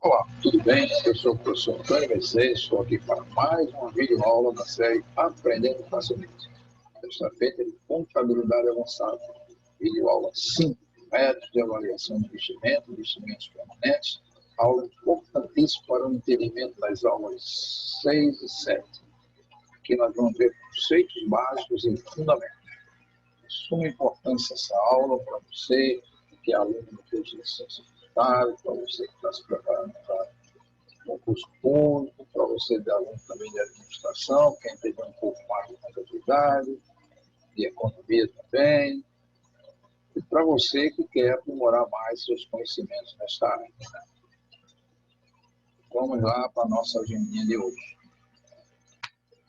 Olá, tudo bem? Eu sou o professor Antônio Mercedes, estou aqui para mais uma videoaula da série Aprendendo Facilmente. Desta feita de Contabilidade Avançada, videoaula 5, métodos de avaliação de investimento, investimentos permanentes, aula importantíssima para o entendimento das aulas 6 e 7. Aqui nós vamos ver conceitos básicos e fundamentos. De suma importância essa aula para você, que é aluno do curso de licenciatura, para você que está se preparando para concurso público, para você de aluno também de administração, quer entender um pouco mais de contabilidade, de economia também, e para você que quer aprimorar mais seus conhecimentos nesta área. Vamos lá para a nossa agendinha de hoje.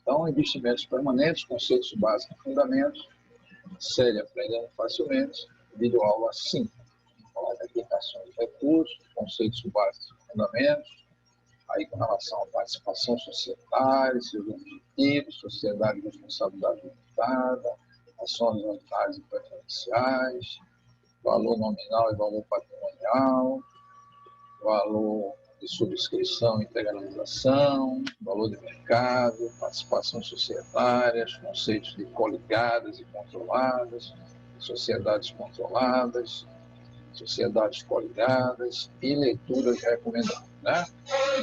Então, investimentos permanentes, conceitos básicos e fundamentos, série Aprendendo Facilmente, videoaula 5. Falar de aplicações de recursos, conceitos básicos e fundamentos, aí com relação à participação societária, seus objetivos, sociedade de responsabilidade limitada, ações voluntárias e preferenciais, valor nominal e valor patrimonial, valor de subscrição e integralização, valor de mercado, participação societária, conceitos de coligadas e controladas, sociedades controladas, sociedades coligadas e leituras recomendadas. Né?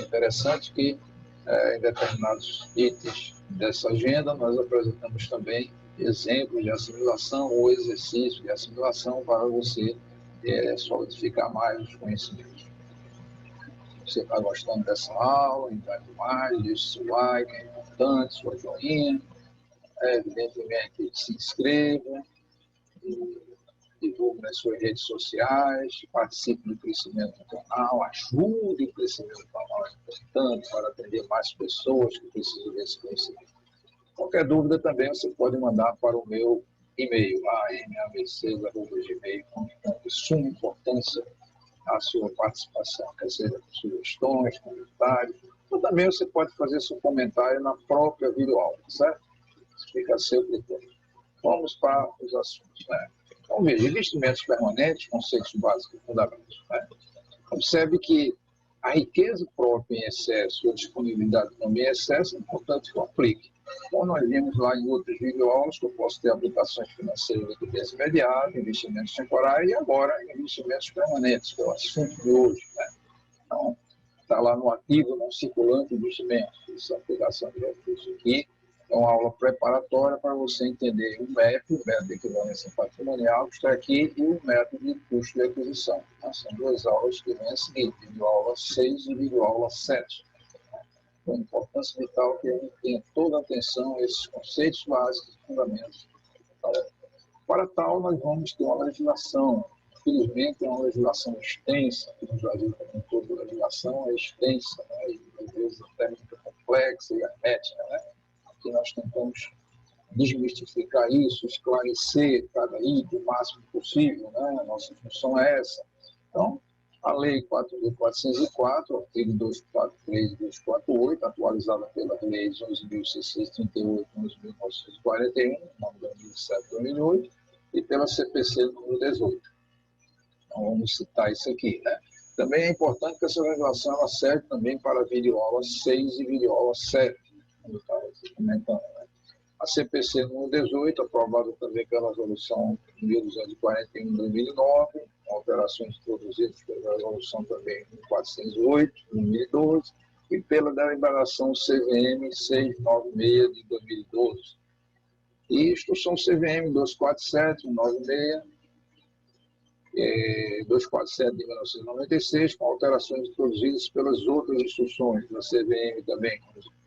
Interessante que em determinados itens dessa agenda nós apresentamos também exemplos de assimilação ou exercícios de assimilação para você solidificar mais os conhecimentos. Se você está gostando dessa aula, engaje mais, deixe seu like, é importante, sua joinha, evidentemente se inscreva, divulgue nas suas redes sociais, participe do crescimento do canal, ajude o crescimento do canal, é importante para atender mais pessoas que precisam desse conhecimento. Qualquer dúvida também você pode mandar para o meu e-mail, amabc@gmail.com. De suma importância a sua participação, quer seja sugestões, comentários, ou também você pode fazer seu comentário na própria videoaula, certo? Isso fica a seu critério. Vamos para os assuntos, né? Então, veja, investimentos permanentes, conceitos básicos e fundamentos. Né? Observe que a riqueza própria em excesso e a disponibilidade também em excesso é importante que eu aplique. Como nós vimos lá em outros videoaulas, que eu posso ter aplicações financeiras de liquidez imediata, investimentos temporários e agora investimentos permanentes, que é o assunto de hoje. Né? Então, está lá no ativo não circulante investimento, essa aplicação de recursos aqui. É uma aula preparatória para você entender o método de equivalência patrimonial que está aqui e o método de custo de aquisição. São duas aulas que vêm a seguir, videoaula 6 e videoaula 7. Com importância vital que a gente tenha toda a atenção a esses conceitos básicos e fundamentos. Para tal, nós vamos ter uma legislação. Infelizmente, é uma legislação extensa, aqui no Brasil, como toda legislação é extensa, né? E às vezes até muito complexa e hermética, né? Que nós tentamos desmistificar isso, esclarecer cada item o máximo possível, né? A nossa função é essa. Então, a Lei 4.404, artigo 243 e 248, atualizada pelas leis 11.638 e 11.941, nome 2007-2008, e pela CPC número 18. Então, vamos citar isso aqui, né? Também é importante que essa legislação ela serve também para a videoaula 6 e videoaula 7, como eu estava comentando, né? A CPC número 18, aprovada também pela resolução 1241 de 2009, alterações introduzidas pela resolução também 408 de 2012 e pela deliberação CVM 696 de 2012. E instrução CVM 247 de 96, 247 de 1996, com alterações introduzidas pelas outras instruções da CVM também,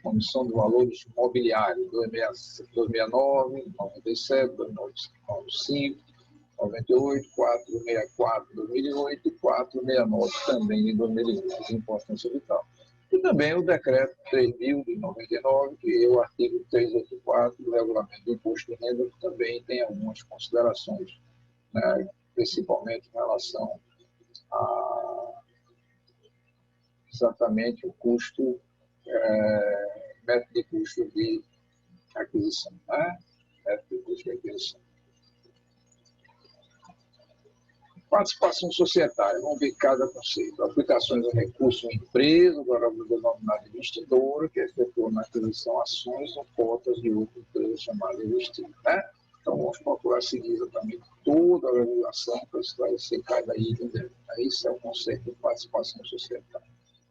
Comissão de Valores Mobiliários, 269, 97, 295, 98, 464 de 2008 e 469 também de 2008, de importância vital. E também o decreto 3.000 de 99, que é o artigo 384 do Regulamento do Imposto de Renda, que também tem algumas considerações, né, principalmente em relação a exatamente o custo, método de custo de aquisição, né? Método de custo de aquisição. Participação societária, vamos ver cada conceito. Aplicações de recursos em empresa, agora vou denominar investidora, que efetua na aquisição ações ou cotas de outra empresa chamada investidor, né? Então, vamos procurar seguir exatamente toda a regulação para esclarecer cada item dele. Esse é o conceito de participação societária.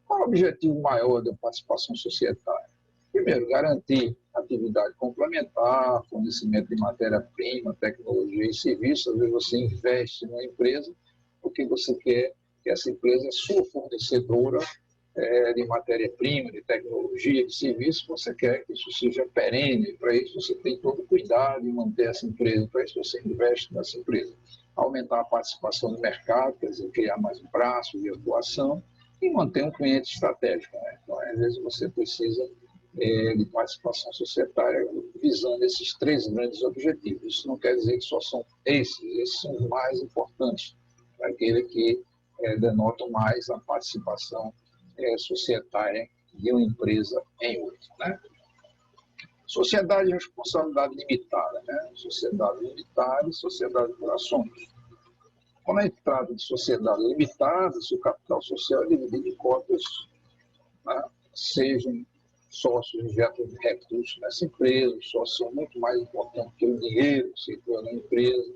Qual é o objetivo maior da participação societária? Primeiro, garantir atividade complementar, fornecimento de matéria-prima, tecnologia e serviços. Às vezes você investe numa empresa porque você quer que essa empresa, sua fornecedora de matéria-prima, de tecnologia, de serviços, você quer que isso seja perene. Para isso você tem todo o cuidado em manter essa empresa, para isso você investe nessa empresa. Aumentar a participação no mercado, quer dizer, criar mais braços de atuação e manter um cliente estratégico, né? Então, às vezes você precisa de participação societária visando esses três grandes objetivos. Isso não quer dizer que só são esses são os mais importantes, para aquele que denota mais a participação societária de uma empresa em outra, né? Sociedade de responsabilidade limitada, né? Sociedade limitada e sociedade por ações. Quando a gente trata de sociedade limitada, se o capital social é dividido em cotas, né? Sejam sócios injetam recursos nessa empresa, os sócios são muito mais importantes que o dinheiro que circula na empresa.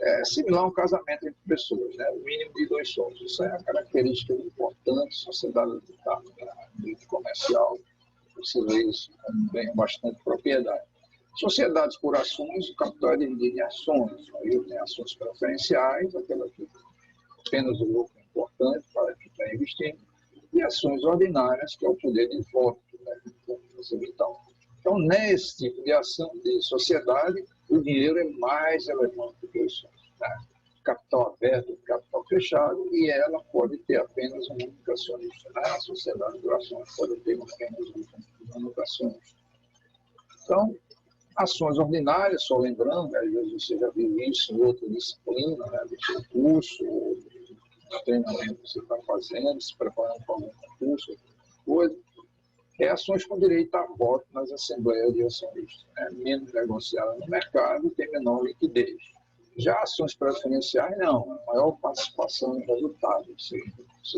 É similar a um casamento entre pessoas, né? O mínimo de 2 sócios. Isso é a característica importante da sociedade limitada, né? No direito comercial, você vê isso com bastante propriedade. Sociedades por ações, o capital é dividido em ações. Aí tem ações preferenciais, aquelas que apenas o lucro é importante para quem está investindo, e ações ordinárias, que é o poder de voto, né? Então, nesse tipo de ação de sociedade, o dinheiro é mais relevante do que os sócios, né? Capital aberto, capital fechado, e ela pode ter apenas um único acionista. A sociedade por ações pode ter apenas um único acionista. Então, ações ordinárias, só lembrando, às vezes você já viu isso em outra disciplina, né, do seu curso, ou do treinamento que você está fazendo, se preparando para algum concurso, coisa. Ações com direito a voto nas assembleias de acionistas, né, menos negociadas no mercado e tem menor liquidez. Já ações preferenciais, não, a maior participação em resultado. Você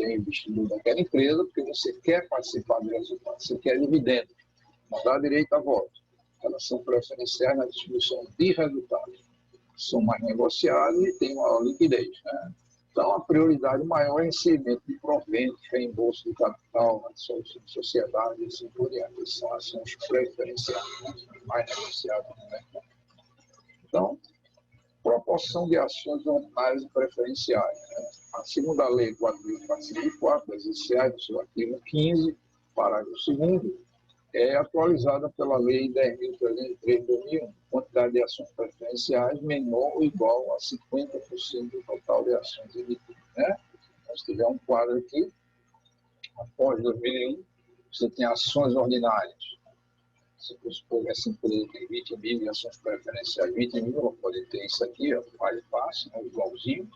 é investidor daquela empresa porque você quer participar do resultado, você quer dividendo, não dá direito a voto. Elas são preferenciais na distribuição de resultados, são mais negociadas e têm maior liquidez, né? Então, a prioridade maior é recebimento de proventos, reembolso de capital, sociedade e assim por diante. São ações preferenciais, mais negociadas no mercado. Então, proporção de ações ordinárias e preferenciais, né? A segunda lei 4.404 das ICAs, no seu artigo 15, parágrafo 2º, é atualizada pela Lei 10.303 de 2001. Quantidade de ações preferenciais menor ou igual a 50% do total de ações emitidas, né? Então, se tiver um quadro aqui, após 2001, você tem ações ordinárias. Se for supor que essa empresa tem 20 mil de ações preferenciais, 20 mil, ela pode ter isso aqui, mais fácil, né, igualzinho.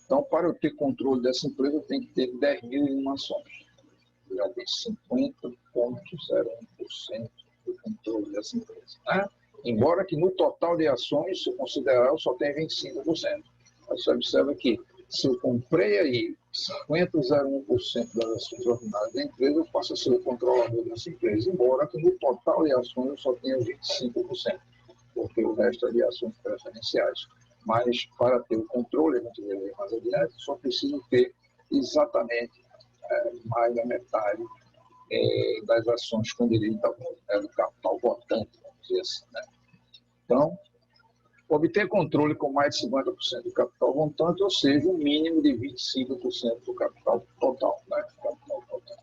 Então, para eu ter controle dessa empresa, eu tenho que ter 10.001 ações. Já tem 50,01% do controle dessa empresa, né? Embora que no total de ações, se eu considerar, eu só tenho 25%. Mas você observa que se eu comprei aí 50,01% das ações ordinárias da empresa, eu passo a ser o controlador dessa empresa, embora que no total de ações eu só tenha 25%, porque o resto é de ações preferenciais. Mas para ter o controle, a gente vai ver mais adiante, só preciso ter exatamente mais da metade das ações com direito a voto, né, do capital votante, vamos dizer assim, né? Então, obter controle com mais de 50% do capital votante, ou seja, um mínimo de 25% do capital total, né? Capital total.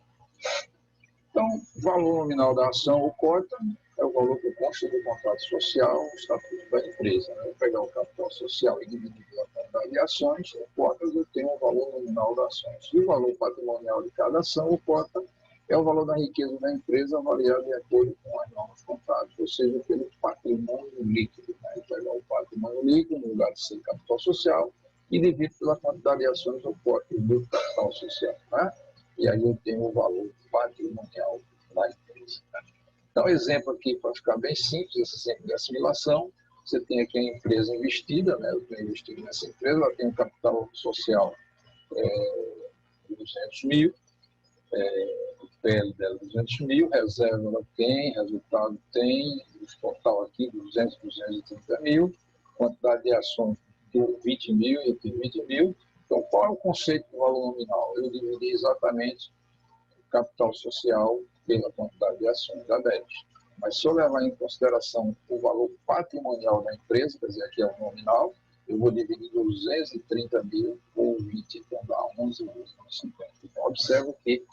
Então, o valor nominal da ação, ou cota, é o valor que consta do contrato social, o estatuto da empresa, né? Vou pegar o capital social e dividir pela quantidade de ações, ou cotas, eu tenho o valor nominal das ações. E o valor patrimonial de cada ação, ou cota, é o valor da riqueza da empresa avaliado de acordo com as normas contábeis, ou seja, pelo patrimônio líquido, né? Pegar o patrimônio líquido no lugar de ser capital social e dividir pela quantidade de ações ou cotas do capital social, né? E aí eu tenho o valor patrimonial da empresa, né? Então, exemplo aqui, para ficar bem simples, esse exemplo de assimilação, Você tem aqui a empresa investida, né? Eu estou investido nessa empresa, ela tem um capital social de 200 mil, o PL dela 200 mil, reserva ela tem, resultado tem, o total aqui 200, 230 mil, quantidade de ações de 20 mil e 20 mil. Então, qual é o conceito do valor nominal? Eu dividi exatamente o capital social pela quantidade de ações da BET. Mas se eu levar em consideração o valor patrimonial da empresa, quer dizer, aqui é o nominal, eu vou dividir 230 mil por 20, então dá 11,50. Então, observo que,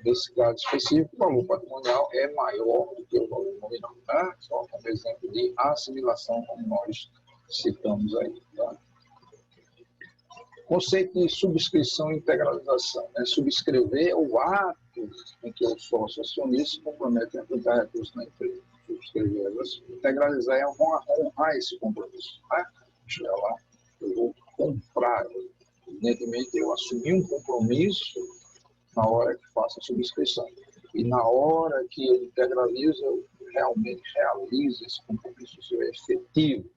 nesse caso específico, o valor patrimonial é maior do que o valor nominal. Né? Só como exemplo de assimilação, como nós citamos aí. Tá? Conceito de subscrição e integralização. Né? Subscrever é o ato em que o sócio acionista se compromete a aplicar recursos na empresa. Subscrever, integralizar é honrar esse compromisso. Né? Chegar lá, eu vou comprar. Evidentemente, eu assumi um compromisso na hora que faço a subscrição. E na hora que eu integralizo, eu realmente realizo esse compromisso, isso é efetivo.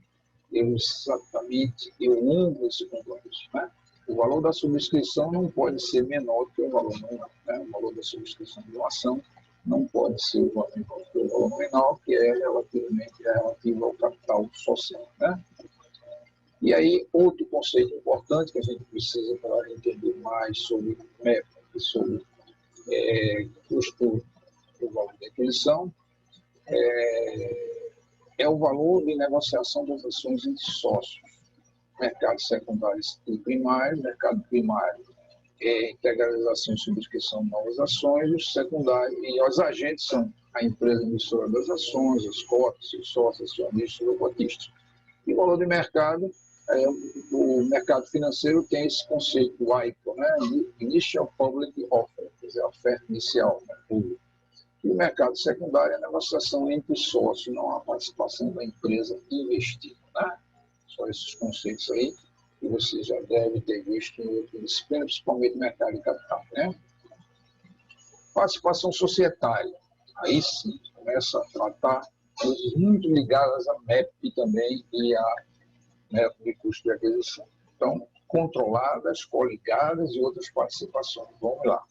Eu honro esse compromisso. Né? O valor da subscrição não pode ser menor do que o valor nominal. Né? O valor da subscrição de uma ação não pode ser o valor menor do que o valor nominal, que é relativo ao capital social. Né? E aí, outro conceito importante que a gente precisa para entender mais sobre MEP e sobre custo do valor de aquisição, é o valor de negociação das ações entre sócios. Mercado secundário e primário, mercado primário é integralização e subscrição de novas ações, o secundário, e os agentes são a empresa emissora das ações, os cotas, os sócios, acionistas, os cotistas. E o valor de mercado, o mercado financeiro tem esse conceito, o IPO, né? Initial Public Offer, quer dizer, a oferta inicial, né? Pública. E o mercado secundário é a negociação entre sócios, não a participação da empresa investida. Né? Só esses conceitos aí que você já deve ter visto em outras disciplinas, principalmente no mercado de capital. Né? Participação societária. Aí sim, começa a tratar coisas muito ligadas à MEP também e a método de custo de aquisição. Então, controladas, coligadas e outras participações. Vamos lá.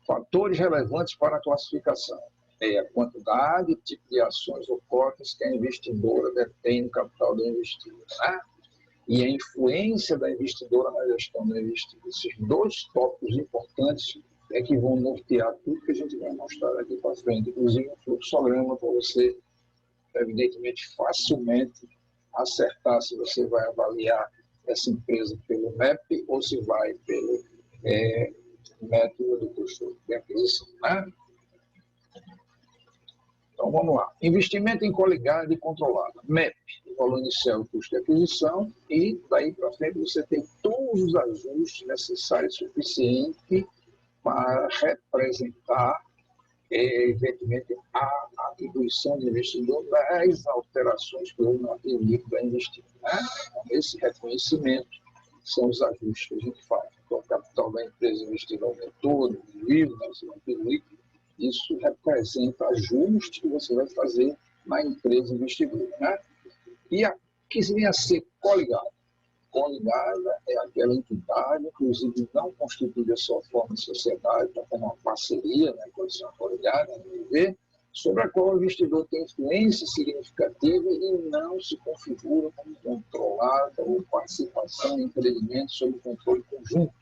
Fatores relevantes para a classificação é a quantidade, tipo de ações ou cotas que a investidora detém no capital da investida, né? E a influência da investidora na gestão da investida. Esses dois tópicos importantes é que vão nortear tudo que a gente vai mostrar aqui para frente, inclusive um fluxograma para você, evidentemente, facilmente acertar se você vai avaliar essa empresa pelo MEP ou se vai pelo método do custo de aquisição. Né? Então, vamos lá. Investimento em coligada e controlada. MEP, o valor inicial do custo de aquisição, e daí para frente você tem todos os ajustes necessários e suficientes para representar, evidentemente, a atribuição do investidor das alterações que houve no ativo líquido da investida. Né? Então, esse reconhecimento são os ajustes que a gente faz. Então, o capital da empresa investida aumentou, diminuiu, né? Seu ativo líquido. Isso representa ajuste que você vai fazer na empresa investidora. Né? E a que vem a ser coligada. Coligada é aquela entidade, inclusive não constituída só forma de sociedade, para uma parceria, né, condição coligada, sobre a qual o investidor tem influência significativa e não se configura como controlada ou participação em empreendimentos sob controle conjunto,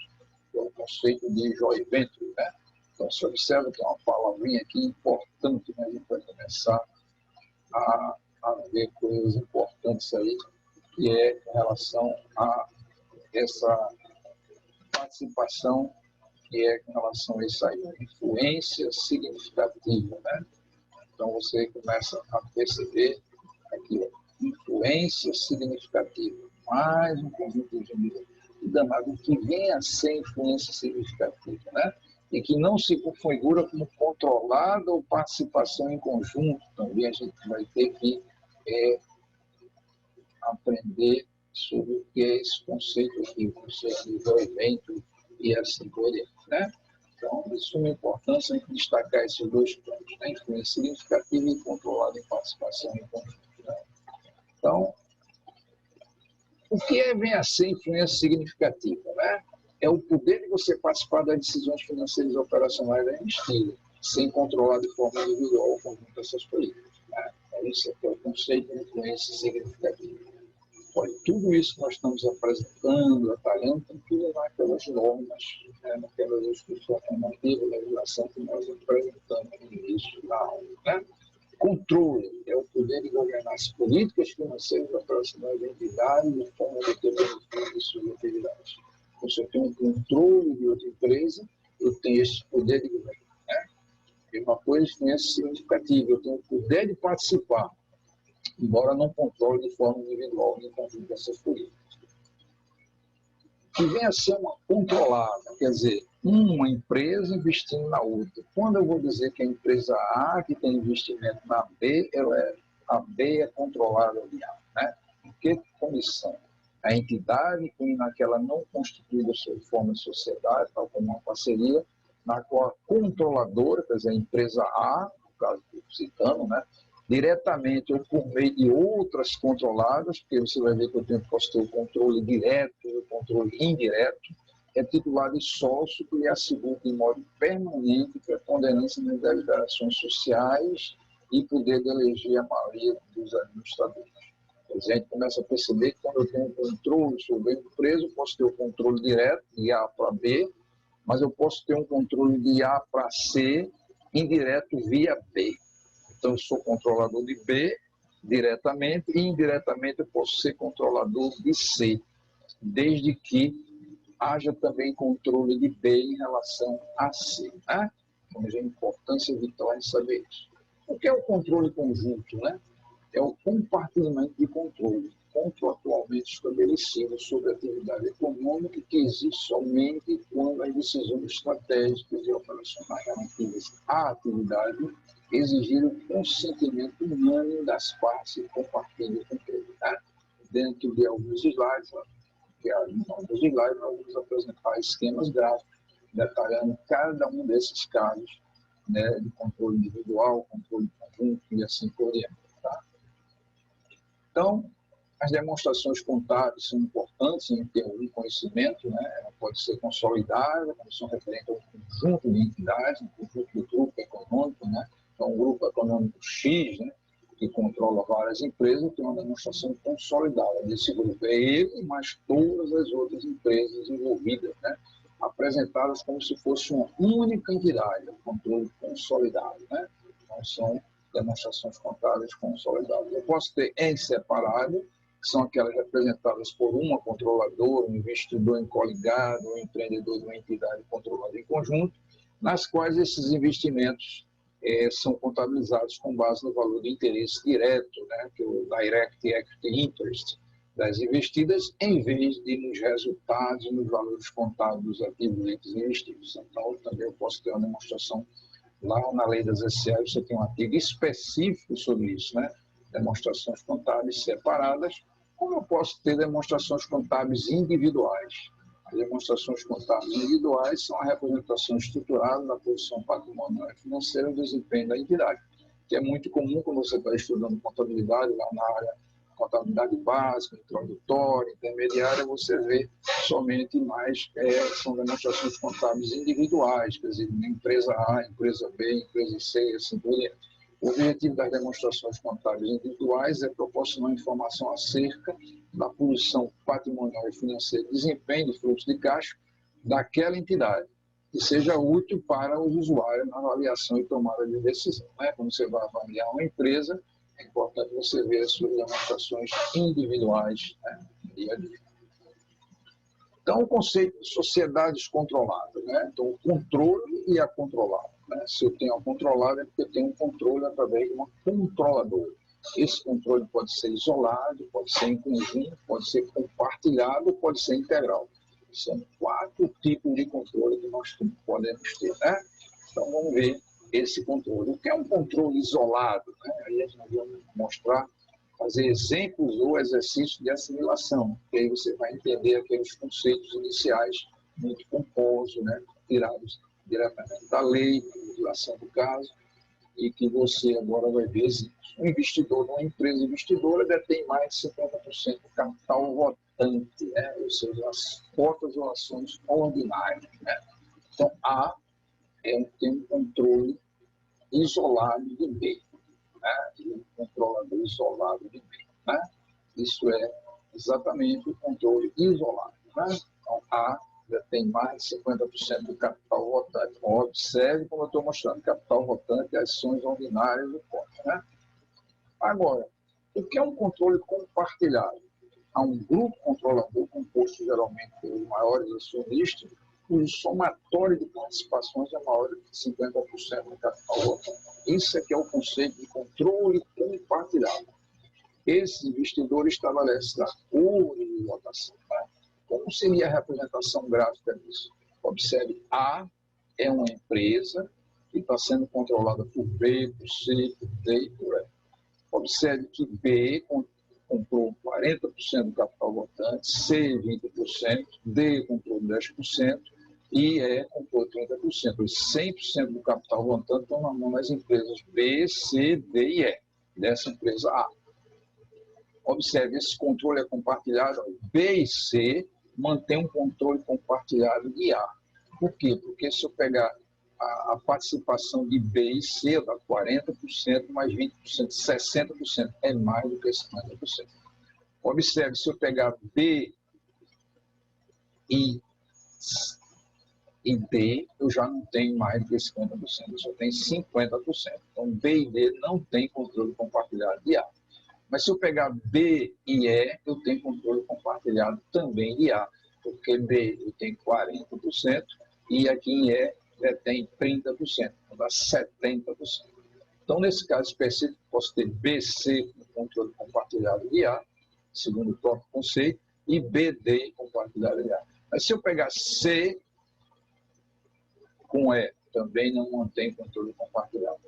que é o conceito de joint venture. Né? Então, você observa que é uma palavrinha aqui importante, né? A gente vai começar a ver coisas importantes aí, que é em relação a essa participação, que é em relação a isso aí, a influência significativa. Né? Então, você começa a perceber aqui, ó, influência significativa, mais um conjunto de medidas. E danado, que vem a ser influência significativa, né? E que não se configura como controlada ou participação em conjunto. Também a gente vai ter que aprender sobre o que é esse conceito aqui, o conceito do evento e assim por diante. Né? Então, de suma importância a gente destacar esses dois pontos, né? Influência significativa e controlada em participação em conjunto. Né? Então, O que vem a ser influência significativa, né? É o poder de você participar das decisões financeiras e operacionais da investida, sem controlar de forma individual o conjunto dessas políticas. Né? Esse é o conceito de influência significativa. Olha, tudo isso que nós estamos apresentando, detalhando, tem tudo naquelas normas, né, naquelas instruções normativas, legislação que nós apresentamos no início da aula. Né? Controle é o poder de governar as políticas financeiras operacionais da entidade de forma a ter benefício de suas atividades. Então, se eu tenho um controle de outra empresa, eu tenho esse poder de governo. Né? E uma coisa influência significativa, eu tenho o poder de participar, embora não controle de forma individual nem conjunto dessas políticas. Que vem a ser uma controlada, quer dizer, uma empresa investindo na outra. Quando eu vou dizer que a empresa A, que tem investimento na B, a B é controlada de A. Né? Que comissão? A entidade tem naquela não constituída sob forma de sociedade, tal como uma parceria, na qual a controladora, quer dizer, a empresa A, no caso que eu estou citando, né, diretamente ou por meio de outras controladas, porque você vai ver que eu posso ter o controle direto e o controle indireto, é titular de sócio que lhe assegura de modo permanente preponderância nas deliberações sociais e poder de eleger a maioria dos administradores. A gente começa a perceber que quando eu tenho controle sobre a empresa, eu posso ter o controle direto de A para B, mas eu posso ter um controle de A para C indireto via B. Então, eu sou controlador de B diretamente e indiretamente eu posso ser controlador de C, desde que haja também controle de B em relação a C. Né? Então, a importância vital em saber isso. O que é o controle conjunto? Né? É o compartilhamento de controle contratualmente estabelecido sobre a atividade econômica que existe somente quando as decisões estratégicas e operacionais relativas à atividade exigir o consentimento unânime das partes que compartilham o controle. Tá? Dentro de alguns slides, nós vamos apresentar esquemas gráficos detalhando cada um desses casos, né, de controle individual, controle conjunto e assim por diante. Tá? Então, as demonstrações contábeis são importantes em ter um conhecimento, né? Ela pode ser consolidada, quando são referentes a um conjunto de entidades, um conjunto de grupo econômico, né? Então, um grupo econômico X, né, que controla várias empresas, tem uma demonstração consolidada desse grupo. É ele, mas todas as outras empresas envolvidas, né, apresentadas como se fosse uma única entidade, um controle consolidado. Né? Então, são demonstrações contábeis consolidadas. Eu posso ter em separado, que são aquelas representadas por uma controladora, um investidor em coligado, um empreendedor de uma entidade controlada em conjunto, nas quais esses investimentos são contabilizados com base no valor de interesse direto, né, que é o Direct Equity Interest das investidas, em vez de nos resultados e nos valores contábeis dos ativos líquidos investidos. Então, também eu posso ter uma demonstração lá na lei das SCAs, você tem um artigo específico sobre isso, né? Demonstrações contábeis separadas, como eu posso ter demonstrações contábeis individuais. As demonstrações contábeis individuais são a representação estruturada da posição patrimonial e financeira do desempenho da entidade, que é muito comum quando você está estudando contabilidade, lá na área contabilidade básica, introdutória, intermediária, você vê somente mais, são demonstrações contábeis individuais, quer dizer, empresa A, empresa B, empresa C, assim por diante. O objetivo das demonstrações contábeis individuais é proporcionar informação acerca da posição patrimonial e financeira, desempenho de fluxo de caixa daquela entidade, que seja útil para os usuários na avaliação e tomada de decisão. Né? Quando você vai avaliar uma empresa, é importante você ver as suas demonstrações individuais, né, dia a dia. Então, o conceito de sociedades controladas, né? Então, o controle e a controlada. Né? Se eu tenho a controlada, é porque eu tenho um controle através de uma controladora. Esse controle pode ser isolado, pode ser em conjunto, pode ser compartilhado, pode ser integral. São 4 tipos de controle que nós podemos ter. Né? Então, vamos ver esse controle. O que é um controle isolado? Né? Aí a gente vai mostrar, fazer exemplos ou exercícios de assimilação, que aí você vai entender aqueles conceitos iniciais muito pomposos, né? Tirados diretamente da lei, da legislação do caso, e que você agora vai ver exemplos. Um investidor numa empresa investidora detém mais de 50% do capital voto rotante, né? Ou seja, as cotas ou ações ordinárias. Né? Então, A tem um controle isolado de B, né? E um controlador isolado de B. Né? Isso é exatamente o controle isolado. Né? Então, A já tem mais de 50% do capital rotante. Então, observe como eu estou mostrando, capital rotante e ações ordinárias do COP. Né? Agora, o que é um controle compartilhado? Há um grupo controlador composto geralmente pelos maiores acionistas, cujo somatório de participações é maior de 50% do capital rotante. Isso é que é o conceito de controle compartilhado. Esse investidor estabelece a ordem de votação. Tá? Como seria a representação gráfica disso? Observe, A é uma empresa que está sendo controlada por B, por C, por D e por E. Observe que B comprou 40% do capital votante, C 20%, D comprou 10% e E comprou 30%. Os 100% do capital votante estão na mão das empresas B, C, D e E, dessa empresa A. Observe, esse controle é compartilhado, B e C mantém um controle compartilhado de A. Por quê? Porque se eu pegar a participação de B e C, dá 40% mais 20%, 60%, é mais do que 50%. Observe, se eu pegar B e D, eu já não tenho mais do que 50%, eu só tenho 50%. Então, B e D não tem controle compartilhado de A. Mas se eu pegar B e E, eu tenho controle compartilhado também de A, porque B eu tenho 40% e aqui em E tem 30%, então dá 70%. Então, nesse caso específico, posso ter BC com controle compartilhado de A, segundo o próprio conceito, e BD compartilhado de A. Mas se eu pegar C com E, também não mantém controle compartilhado.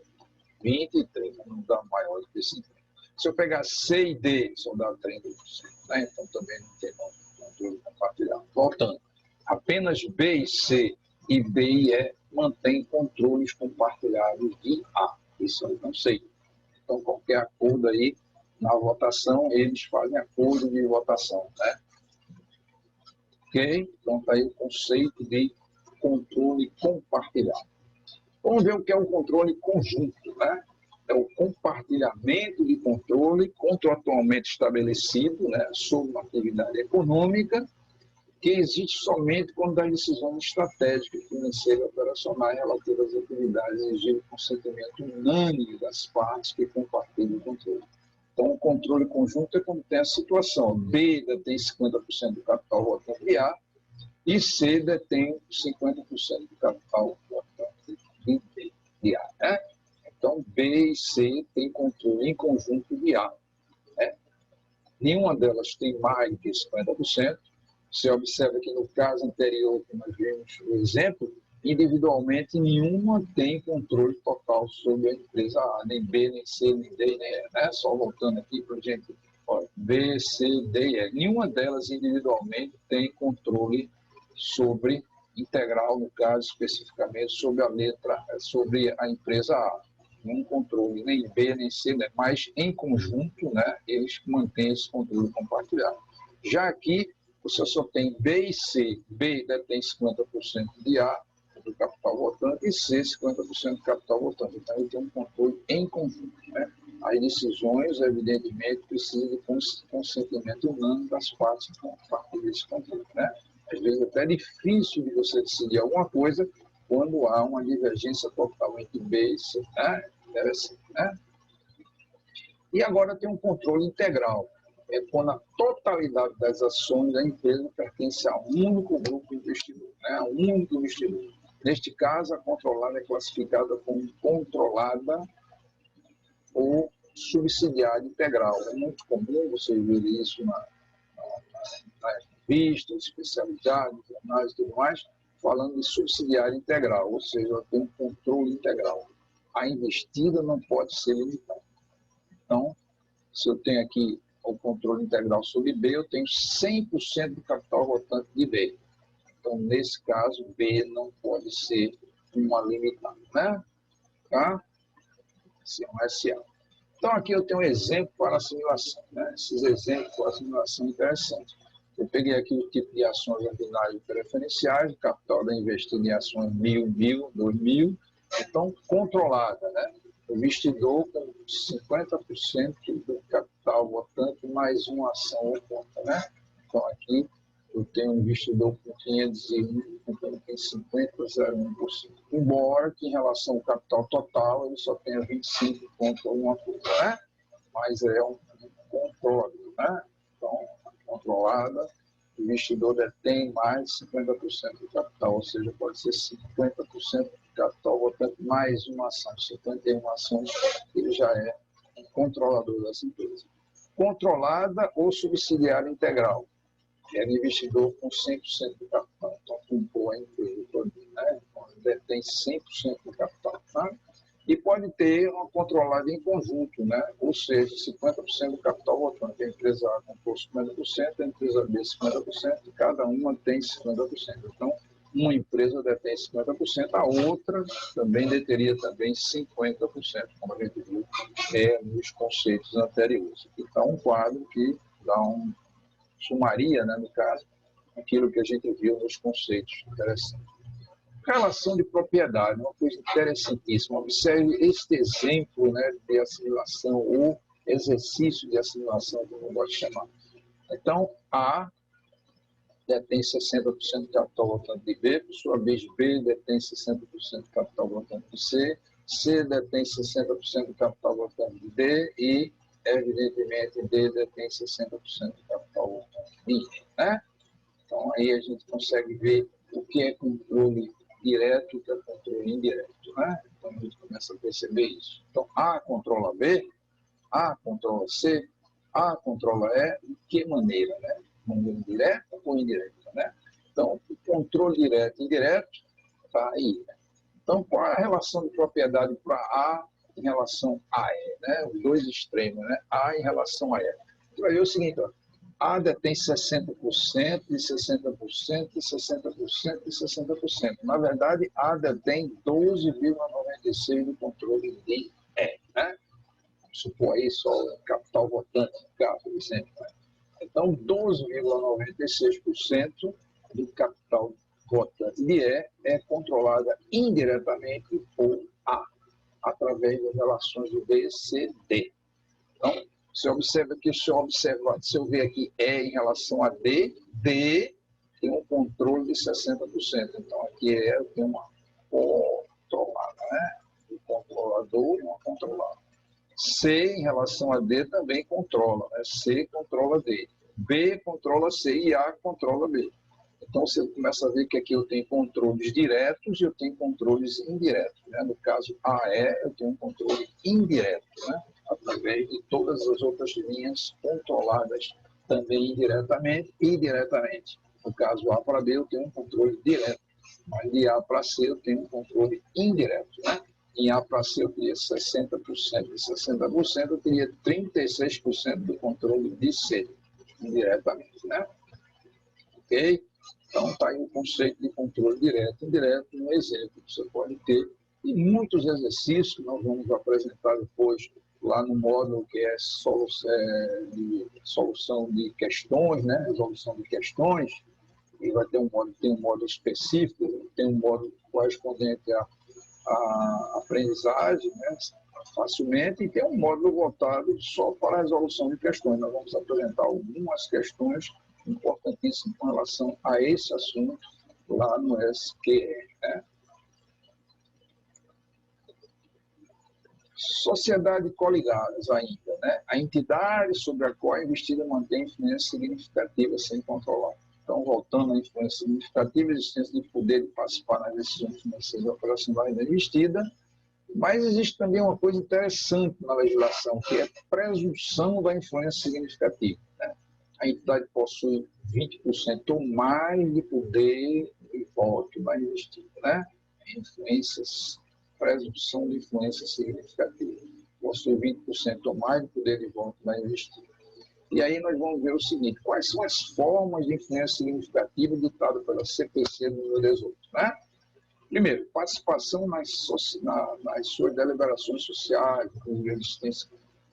20 e 30, não dá maior do que 50. Se eu pegar C e D, só dá 30%. Né? Então, também não tem controle compartilhado. Voltando, apenas B e C e D e E mantêm controles compartilhados de A. Isso é o conceito. Então, qualquer acordo aí na votação, eles fazem acordo de votação. Né? Ok? Então, está aí o conceito de controle compartilhado. Vamos ver o que é o controle conjunto, né? É o compartilhamento de controle contratualmente estabelecido, né, sobre uma atividade econômica que existe somente quando as decisões estratégicas, financeiras e operacionais relativas às atividades exigem o consentimento unânime das partes que compartilham o controle. Então, o controle conjunto é quando tem a situação B detém 50% do capital votante de A e C detém 50% do capital votante de A. Né? Então, B e C têm controle em conjunto de A. Né? Nenhuma delas tem mais do que 50%. Você observa que no caso anterior, que nós vimos o exemplo, individualmente nenhuma tem controle total sobre a empresa A, nem B, nem C, nem D, nem E. Né? Só voltando aqui para a gente, olha, B, C, D e E. Nenhuma delas individualmente tem controle sobre, integral no caso especificamente, sobre a letra, sobre a empresa A. Nenhum controle, nem B, nem C, né? Mas em conjunto, né, eles mantêm esse controle compartilhado. Já aqui, você só tem B e C. B detém 50% de A, do capital votante, e C, 50% do capital votante. Então, ele tem um controle em conjunto. Né? As decisões, evidentemente, precisam de consentimento unânime das partes que compartilham esse controle. Né? Às vezes, até é difícil de você decidir alguma coisa quando há uma divergência total entre B e C. Né? Interessante, né? E agora tem um controle integral. É quando a totalidade das ações da empresa pertence a um único grupo investidor, né? A um único investidor. Neste caso, a controlada é classificada como controlada ou subsidiária integral. É muito comum você ver isso nas revistas, especialidades, jornais e tudo mais, falando de subsidiária integral, ou seja, ela tem um controle integral. A investida não pode ser limitada. Então, se eu tenho aqui o controle integral sobre B, eu tenho 100% do capital votante de B. Então, nesse caso, B não pode ser uma limitada, né? Tá? Esse é um SA. Então, aqui eu tenho um exemplo para a simulação, né? Esses exemplos para a simulação interessantes. Eu peguei aqui o tipo de ações ordinárias e preferenciais, o capital da investida em ações 1.000, 2.000, então controlada, né? O investidor com 50% do capital votante mais uma ação ou conta, né? Então aqui eu tenho um investidor com 501, então tem 50,01%. Embora que em relação ao capital total ele só tenha 25 ponto alguma coisa, né? Mas é um controle, né? Então, controlada, o investidor detém mais de 50% do capital, ou seja, pode ser 50% do capital votante mais uma ação, 51 ações, ele já é um controlador dessa empresa. Controlada ou subsidiária integral, é um investidor com 100% do capital, então compõe a empresa toda, né? Então, ele detém 100% do capital, tá? E pode ter uma controlada em conjunto, né? Ou seja, 50% do capital votante. A empresa A comprou 50%, a empresa B 50%, e cada uma tem 50%. Então, uma empresa detém 50%, a outra também deteria também 50%, como a gente viu nos conceitos anteriores. Aqui está um quadro que dá um sumaria, né, no caso, aquilo que a gente viu nos conceitos. Interessante. Relação de propriedade, uma coisa interessantíssima. Observe este exemplo, né, de assimilação ou exercício de assimilação, como eu gosto de chamar. Então, A detém 60% do capital votante de B, por sua vez, B detém 60% do capital votante de C, C detém 60% do capital votante de D e, evidentemente, D detém 60% do capital votante de I, né? Então, aí a gente consegue ver o que é controle direto e o que é controle indireto, né? Então, a gente começa a perceber isso. Então, A controla B, A controla C, A controla E, de que maneira, né? De maneira direta ou indireta, né? Então, o controle direto e indireto está aí, né? Então, qual é a relação de propriedade para A em relação a E, né? Os dois extremos, né? A em relação a E. Você vai ver o seguinte, ó. A detém 60%, e 60%, e 60%, e 60%. Na verdade, A detém 12,96% do controle de E, né? Vamos supor aí só o capital votante, no caso, por exemplo, né? Então, 12,96% do capital votante de E é controlada indiretamente por A, através das relações do B, C, D. Então, você observa que se eu ver aqui E em relação a D, D tem um controle de 60%. Então, aqui eu tenho uma controlada, né? Um controlador e uma controlada. C em relação a D também controla, né? C controla D. B controla C e A controla B. Então, você começa a ver que aqui eu tenho controles diretos e eu tenho controles indiretos, né? No caso AE, eu tenho um controle indireto, né? Através de todas as outras linhas controladas também indiretamente e diretamente. No caso A para B, eu tenho um controle direto, mas de A para C eu tenho um controle indireto, né? Em A para C eu teria 60%, e 60% eu teria 36% do controle de C, indiretamente, né? Ok? Então, está aí o conceito de controle direto e indireto, um exemplo que você pode ter. E muitos exercícios que nós vamos apresentar depois lá no módulo que é solução de questões, né? Resolução de questões. E vai ter tem um módulo específico, tem um módulo correspondente à aprendizagem, né? Facilmente, e tem um módulo voltado só para a resolução de questões. Nós vamos apresentar algumas questões importantíssimo com relação a esse assunto lá no SQE, né? Sociedade coligadas ainda, né? A entidade sobre a qual a investida mantém influência significativa sem controlar. Então, voltando à influência significativa, a existência de poder de participar nas decisões financeiras operacionais da investida, mas existe também uma coisa interessante na legislação, que é a presunção da influência significativa, né? A entidade possui 20% ou mais de poder de voto na investida, né? Presunção de influência significativa. Possui 20% ou mais de poder de voto na investida. E aí nós vamos ver o seguinte, quais são as formas de influência significativa ditadas pela CPC número 18, né? Primeiro, participação nas suas deliberações sociais, com existência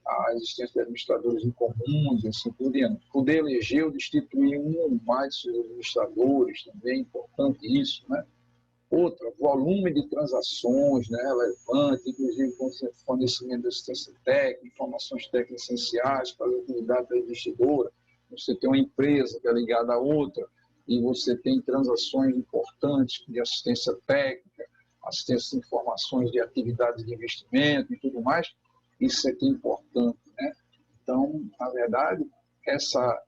a existência de administradores incomuns, assim por diante. Poder eleger ou destituir um ou mais de seus administradores, também é importante isso, né? Outra, volume de transações, né, relevante, inclusive com fornecimento de assistência técnica, informações técnicas essenciais para a atividade da investidora. Você tem uma empresa que é ligada a outra e você tem transações importantes de assistência técnica, assistência de informações de atividades de investimento e tudo mais. Isso aqui é importante, né? Então, na verdade, essa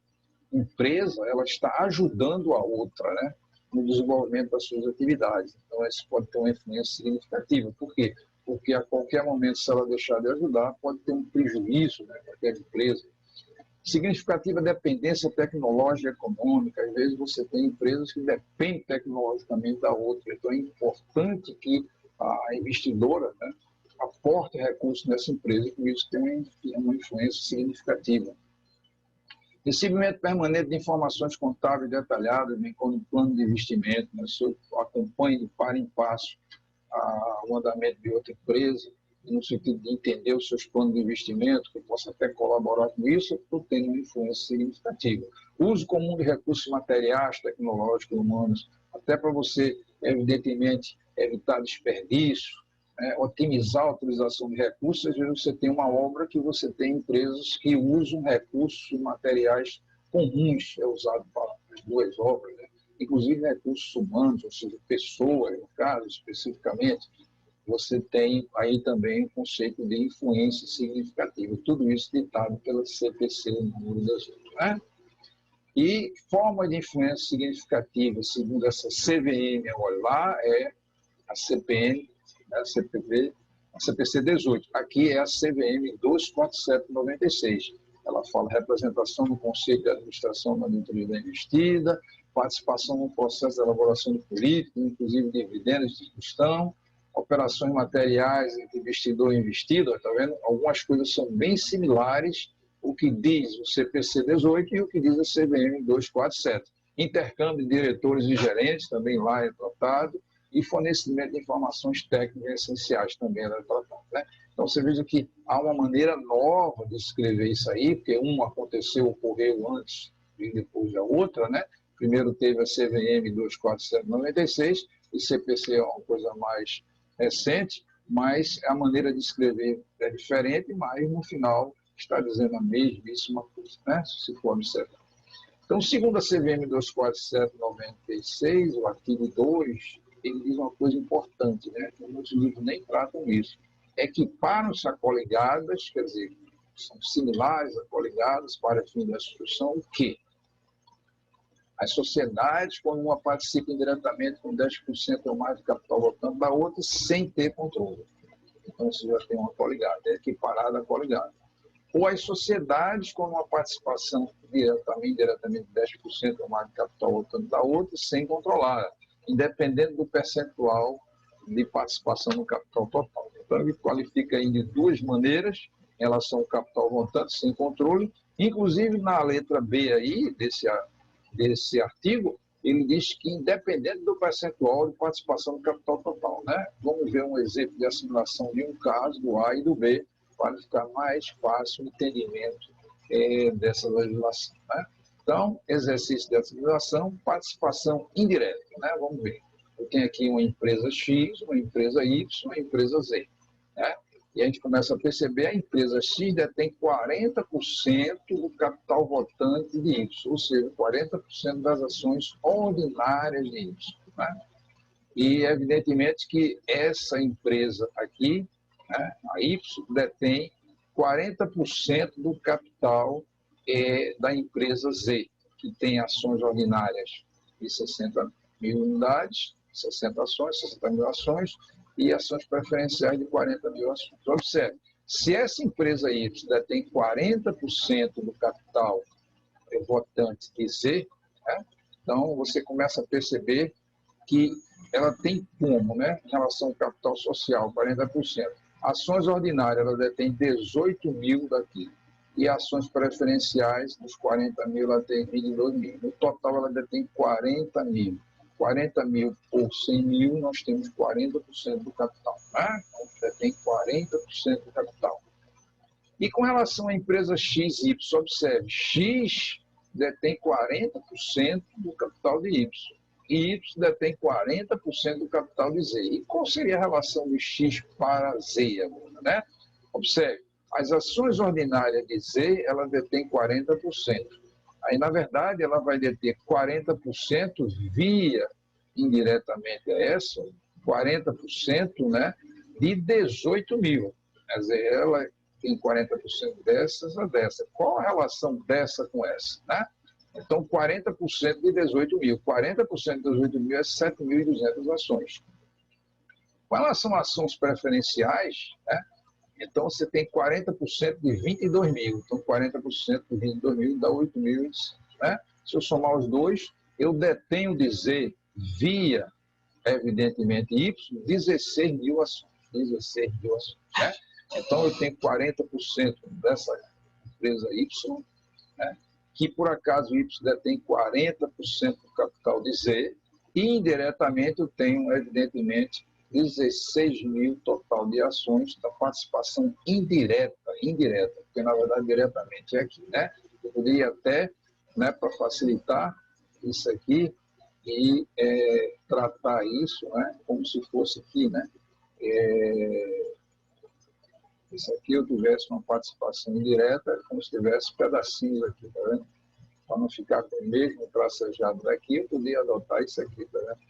empresa ela está ajudando a outra, né, no desenvolvimento das suas atividades. Então, isso pode ter uma influência significativa. Por quê? Porque a qualquer momento, se ela deixar de ajudar, pode ter um prejuízo, né, para aquela empresa. Significativa dependência tecnológica e econômica. Às vezes você tem empresas que dependem tecnologicamente da outra. Então, é importante que a investidora, né, aporte recursos nessa empresa, e com isso tem uma influência significativa. Recebimento permanente de informações contábeis detalhadas, bem como um plano de investimento, né? Se eu acompanho de par em passo o andamento de outra empresa, no sentido de entender os seus planos de investimento, que eu possa até colaborar com isso, eu tenho uma influência significativa. Uso comum de recursos materiais, tecnológicos, humanos, até para você, evidentemente, evitar desperdício, otimizar a utilização de recursos. Às vezes você tem uma obra que você tem empresas que usam recursos materiais comuns, é usado para as duas obras, né? Inclusive recursos humanos, ou seja, pessoas, no caso, especificamente, você tem aí também o conceito de influência significativa. Tudo isso ditado pela CPC, número 18, né? E forma de influência significativa, segundo essa CVM, olha lá, é a CPN, a CPV, a CPC 18. Aqui é a CVM 24796. Ela fala representação no Conselho de Administração da Diretoria da Investida, participação no processo de elaboração de política, inclusive dividendos de gestão, operações materiais entre investidor e investido. Está vendo? Algumas coisas são bem similares, o que diz o CPC 18 e o que diz a CVM 247. Intercâmbio de diretores e gerentes, também lá é tratado, e fornecimento de informações técnicas essenciais também era tratado, né? Então, você veja que há uma maneira nova de escrever isso aí, porque uma ocorreu antes e depois da outra, né? Primeiro teve a CVM 24796 e CPC é uma coisa mais recente, mas a maneira de escrever é diferente, mas no final está dizendo a mesmíssima coisa, né? Se for observar. Então, segundo a CVM 24796, o artigo 2, ele diz uma coisa importante, né? Que muitos livros nem tratam isso. Equiparam-se a coligadas, quer dizer, são similares a coligadas para fim da instituição, o quê? As sociedades, quando uma participa indiretamente com 10% ou mais de capital votante da outra, sem ter controle. Então, você já tem uma coligada, é equiparada a coligada. Ou as sociedades com uma participação indiretamente de 10% ou mais de capital votante da outra, sem controlar, independente do percentual de participação no capital total. Então, ele qualifica aí de duas maneiras em relação ao capital votante sem controle, inclusive na letra B aí, desse artigo, ele diz que independente do percentual de participação no capital total, né? Vamos ver um exemplo de assimilação de um caso, do A e do B, para ficar mais fácil o entendimento dessa legislação, né? Então, exercício de assimilação, participação indireta, né? Vamos ver. Eu tenho aqui uma empresa X, uma empresa Y, uma empresa Z, né? E a gente começa a perceber a empresa X detém 40% do capital votante de Y, ou seja, 40% das ações ordinárias de Y, né? E, evidentemente, que essa empresa aqui, né, a Y, detém 40% do capital da empresa Z, que tem ações ordinárias de 60 mil unidades, 60 ações, 60 mil ações, e ações preferenciais de 40 mil ações. Observe, se essa empresa Y detém 40% do capital votante de Z, né, então você começa a perceber que ela tem como, né, em relação ao capital social, 40%. Ações ordinárias, ela detém 18 mil daqui. E ações preferenciais, dos 40 mil, ela tem 22 mil. No total, ela detém 40 mil. 40 mil por 100 mil, nós temos 40% do capital, né? Então, detém 40% do capital. E com relação à empresa XY, observe, X detém 40% do capital de Y. E Y detém 40% do capital de Z. E qual seria a relação de X para Z agora, né? Observe, as ações ordinárias de Z, ela detém 40%. Aí, na verdade, ela vai deter 40% via, indiretamente a essa, 40%, né, de 18 mil. Quer dizer, ela tem 40% dessas a dessa. Qual a relação dessa com essa, né? Então, 40% de 18 mil. 40% de 18 mil é 7.200 ações. Com relação a ações preferenciais, né? Então, você tem 40% de 22 mil. Então, 40% de 22 mil dá 8 mil. Né? Se eu somar os dois, eu detenho dizer, via, evidentemente, Y, 16 mil ações. 16 mil ações. Né? Então, eu tenho 40% dessa empresa Y, né? Que, por acaso, Y detém 40% do capital de Z, e, indiretamente, eu tenho, evidentemente, 16 mil total de ações da participação indireta, porque na verdade diretamente é aqui, né? Eu poderia até, né, para facilitar isso aqui e tratar isso, né, como se fosse aqui, né? Isso aqui eu tivesse uma participação indireta, como se tivesse pedacinhos aqui, tá vendo? Para não ficar com o mesmo tracejado daqui, eu poderia adotar isso aqui, tá vendo?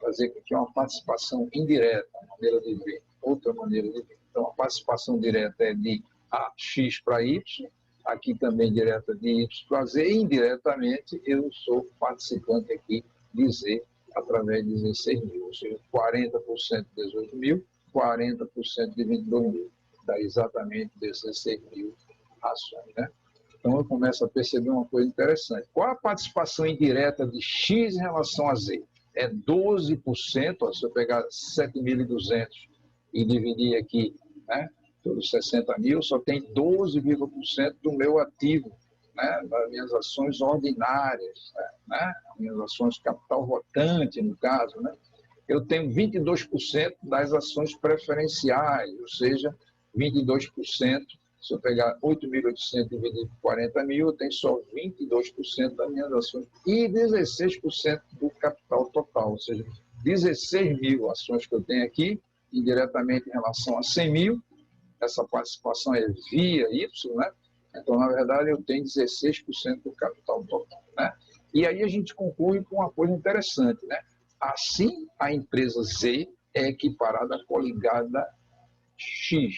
Fazer aqui uma participação indireta, maneira de ver, outra maneira de ver. Então, a participação direta é de AX para Y, aqui também direta de Y para Z, e indiretamente eu sou participante aqui de Z através de 16 mil, ou seja, 40% de 18 mil, 40% de 22 mil, dá exatamente 16 mil ações, né? Então, eu começo a perceber uma coisa interessante. Qual a participação indireta de X em relação a Z? É 12%, ó, se eu pegar 7.200 e dividir aqui, né, pelos 60 mil, só tem 12,% do meu ativo, né, das minhas ações ordinárias, né, minhas ações capital rotante, no caso, né. Eu tenho 22% das ações preferenciais, ou seja, 22%. Se eu pegar 8.800 dividido por 40 mil, eu tenho só 22% das minhas ações e 16% do capital total, ou seja, 16 mil ações que eu tenho aqui, indiretamente em relação a 100 mil, essa participação é via Y, né? Então, na verdade, eu tenho 16% do capital total, né? E aí a gente conclui com uma coisa interessante, né? Assim, a empresa Z é equiparada à coligada X,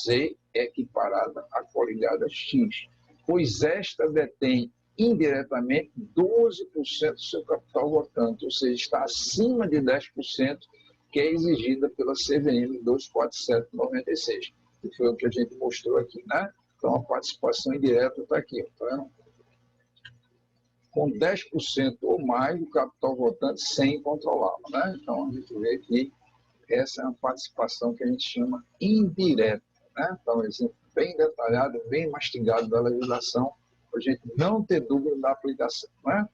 Z é equiparada à coligada X, pois esta detém indiretamente 12% do seu capital rotante, ou seja, está acima de 10%, que é exigida pela CVM 247/96, que foi o que a gente mostrou aqui, né? Então, a participação indireta está aqui, tá vendo? Com 10% ou mais do capital rotante sem controlá-lo, né? Então, a gente vê aqui essa é uma participação que a gente chama indireta, né? Então, um exemplo bem detalhado, bem mastigado da legislação, para a gente não ter dúvida da aplicação, né?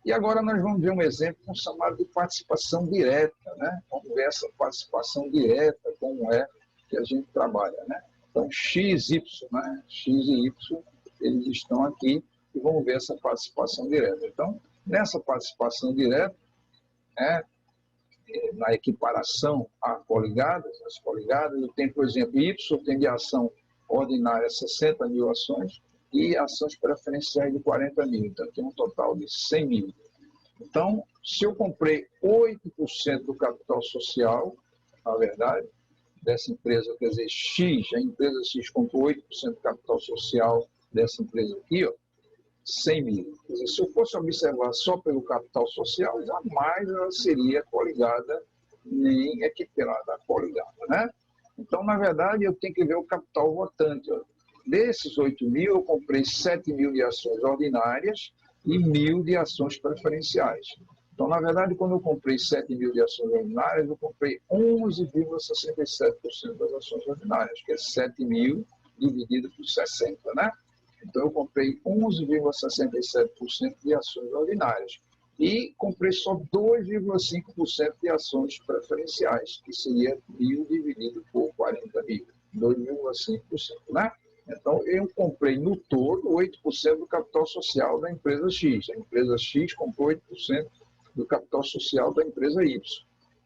E agora nós vamos ver um exemplo chamado de participação direta, né? Vamos ver essa participação direta, como é que a gente trabalha, né? Então, X, Y, né? X e Y, eles estão aqui e vamos ver essa participação direta. Então, nessa participação direta, né, na equiparação a coligadas, as coligadas, eu tenho, por exemplo, Y tem de ação ordinária 60 mil ações e ações preferenciais de 40 mil, então tem um total de 100 mil. Então, se eu comprei 8% do capital social, na verdade, dessa empresa, quer dizer, X, a empresa X comprou 8% do capital social dessa empresa aqui, ó, 100 mil. Quer dizer, se eu fosse observar só pelo capital social, jamais ela seria coligada nem equiparada à coligada, né? Então, na verdade, eu tenho que ver o capital votante. Ó. Desses 8 mil, eu comprei 7 mil de ações ordinárias e 1.000 de ações preferenciais. Então, na verdade, quando eu comprei 7 mil de ações ordinárias, eu comprei 11,67% das ações ordinárias, que é 7 mil dividido por 60, né? Então, eu comprei 11,67% de ações ordinárias e comprei só 2,5% de ações preferenciais, que seria 1.000 dividido por 40 mil, 2,5%, né? Então, eu comprei no todo 8% do capital social da empresa X. A empresa X comprou 8% do capital social da empresa Y.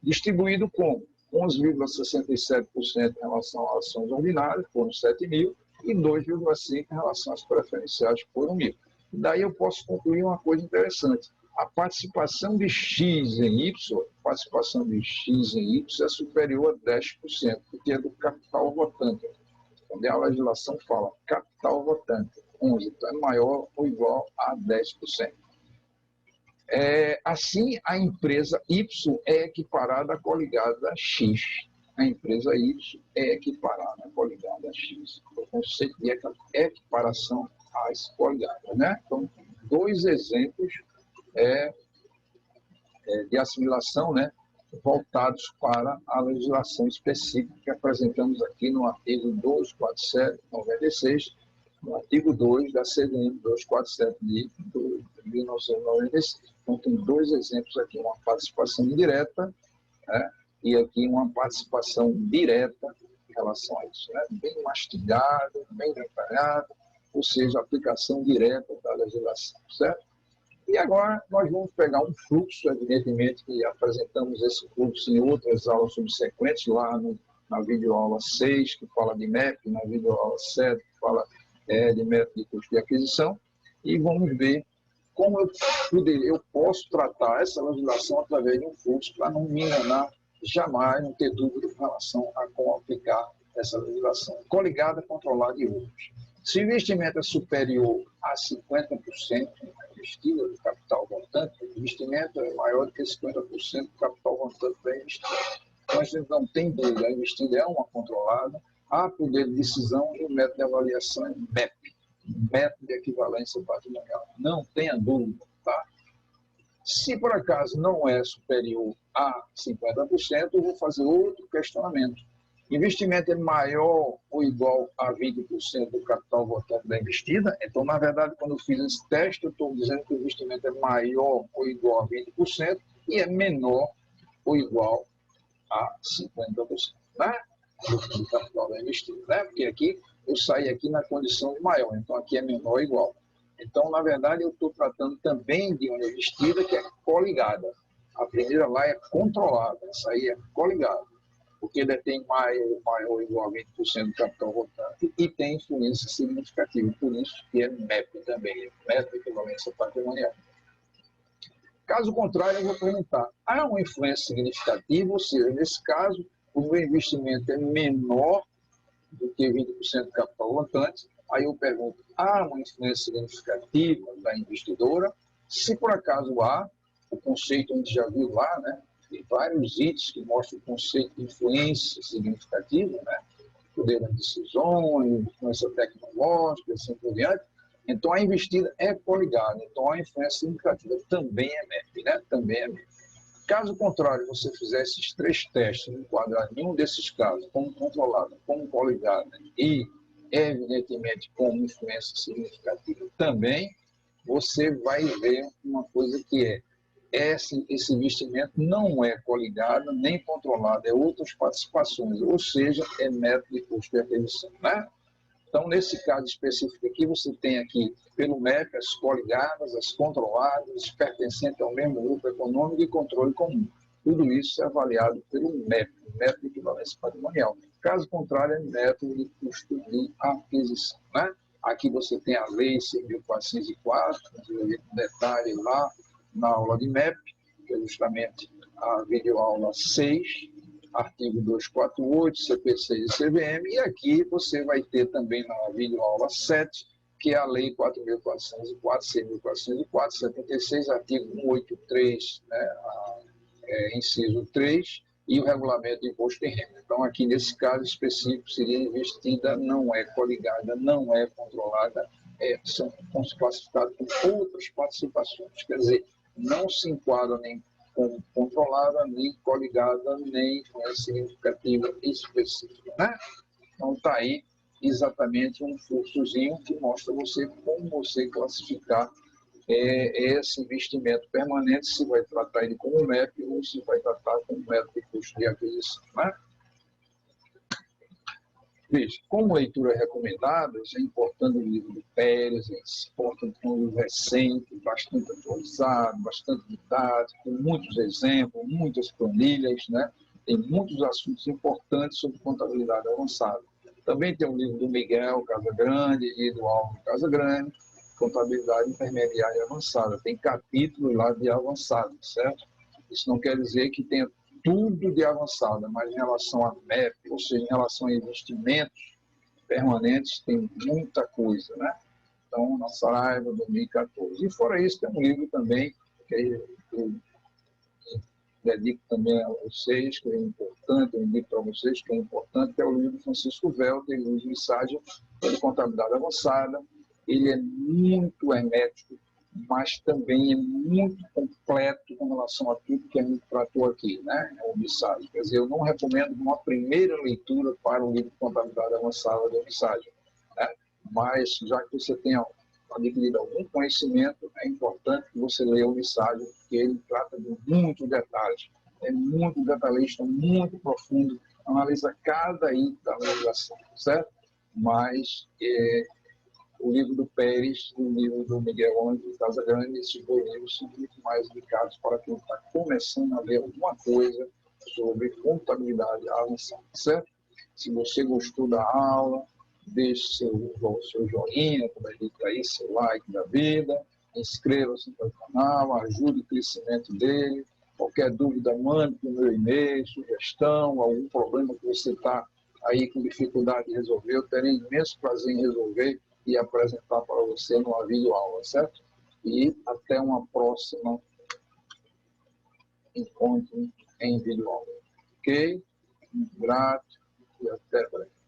Distribuído como 11,67% em relação às ações ordinárias, foram 7 mil, e 2,5% em relação às preferenciais, foram 1.000. Daí eu posso concluir uma coisa interessante. A participação de X em Y, é superior a 10%, porque é do capital votante. Onde a legislação fala capital votante, 11%, então é maior ou igual a 10%. Assim, a empresa Y é equiparada à coligada X. A empresa Y é equiparada à coligada X. O conceito de equiparação às coligadas, né? Então, dois exemplos de assimilação, né, voltados para a legislação específica que apresentamos aqui no artigo 247/96, no artigo 2 da CVM 247 de 1996. Então, tem dois exemplos aqui, uma participação indireta, né, e aqui uma participação direta em relação a isso, né, bem mastigado, bem detalhado, ou seja, aplicação direta da legislação, certo? E agora nós vamos pegar um fluxo, evidentemente que apresentamos esse fluxo em outras aulas subsequentes, lá na videoaula 6, que fala de MEP, na videoaula 7, que fala de método de custo de aquisição, e vamos ver como eu posso tratar essa legislação através de um fluxo para não me enganar jamais, não ter dúvida em relação a como aplicar essa legislação. Coligada, controlada e outros. Se o investimento é superior a 50% investida do capital votante, o investimento é maior do que 50% do capital votante da investida. Então, a gente não tem dúvida, a investida é uma controlada, há poder de decisão e o método de avaliação é MEP, método de equivalência patrimonial. Não tenha dúvida, tá? Se por acaso não é superior a 50%, eu vou fazer outro questionamento. Investimento é maior ou igual a 20% do capital votante da investida? Então, na verdade, quando eu fiz esse teste, eu estou dizendo que o investimento é maior ou igual a 20% e é menor ou igual a 50%, né? Do capital da investida, né? Porque aqui eu saí aqui na condição de maior, então aqui é menor ou igual. Então, na verdade, eu estou tratando também de uma investida que é coligada. A primeira lá é controlada, essa aí é coligada, porque detém maior ou igual a 20% do capital votante e tem influência significativa, por isso que é MEP também, método de equivalência patrimonial. Caso contrário, eu vou perguntar, há uma influência significativa, ou seja, nesse caso, o meu investimento é menor do que 20% do capital votante, aí eu pergunto, há uma influência significativa da investidora? Se por acaso há, o conceito a gente já viu lá, né? Tem vários itens que mostram o conceito de influência significativa, né? Poder das decisões, influência tecnológica, assim por diante. Então, a investida é coligada, então a influência significativa também é MEP, né? Também é MEP. Caso contrário, você fizer esses três testes, não enquadrar nenhum desses casos como controlada, como coligada e, evidentemente, como influência significativa também, você vai ver uma coisa que esse investimento não é coligado nem controlado, é outras participações, ou seja, é método de custo de aquisição, né? Então, nesse caso específico aqui, você tem aqui, pelo MEP, as coligadas, as controladas, pertencentes ao mesmo grupo econômico e controle comum. Tudo isso é avaliado pelo MEP, método de equivalência patrimonial. Caso contrário, é método de custo de aquisição, né? Aqui você tem a Lei 6.404, detalhe lá na aula de MEP, que é justamente a videoaula 6, artigo 248, CP6 e CVM, e aqui você vai ter também na videoaula 7, que é a Lei 4.404, 6.404, 76, artigo 183, né, inciso 3, e o regulamento de imposto de renda. Então, aqui nesse caso específico, seria investida, não é coligada, não é controlada, são classificados como outras participações. Quer dizer, não se enquadra nem como controlada, nem coligada, nem significativa específica, né? Então, está aí exatamente um fluxozinho que mostra você como você classificar esse investimento permanente, se vai tratar ele como MEP ou se vai tratar como método de custo de aquisição, né? Veja, como leitura recomendada, é importante o livro do Pérez, é importante um livro recente, bastante atualizado, bastante didático, com muitos exemplos, muitas planilhas, né? Tem muitos assuntos importantes sobre contabilidade avançada. Também tem o livro do Miguel Casagrande e do Álvaro Casagrande, Contabilidade Intermediária e Avançada. Tem capítulos lá de avançado, certo? Isso não quer dizer que tenha tudo de avançada, mas em relação a MEP, ou seja, em relação a investimentos permanentes, tem muita coisa, né? Então, na Saraiva, 2014. E fora isso, tem um livro também, que eu dedico também a vocês, que é importante, eu indico para vocês, que é importante, que é o livro do Francisco Velter e Luiz Lissagem, de Contabilidade Avançada. Ele é muito hermético, mas também é muito completo com relação a tudo que a gente tratou aqui, né? O Lissagem. Quer dizer, eu não recomendo uma primeira leitura para o livro de Contabilidade Avançada do Lissagem, né? Mas, já que você tenha adquirido algum conhecimento, é importante que você leia o Lissagem, porque ele trata de muitos detalhes, é muito detalhista, muito profundo, analisa cada item da legislação, certo? Mas o livro do Pérez e o livro do Miguel Ângelo Casagrande, esses dois livros são muito mais indicados para quem está começando a ler alguma coisa sobre contabilidade avançada, certo? Se você gostou da aula, deixe seu joinha, como é dito aí, seu like da vida, inscreva-se no canal, ajude o crescimento dele. Qualquer dúvida, mande para o meu e-mail, sugestão, algum problema que você está aí com dificuldade de resolver, eu terei imenso prazer em resolver e apresentar para você numa videoaula, certo? E até uma próxima encontro em videoaula. Ok? Muito grato e até breve.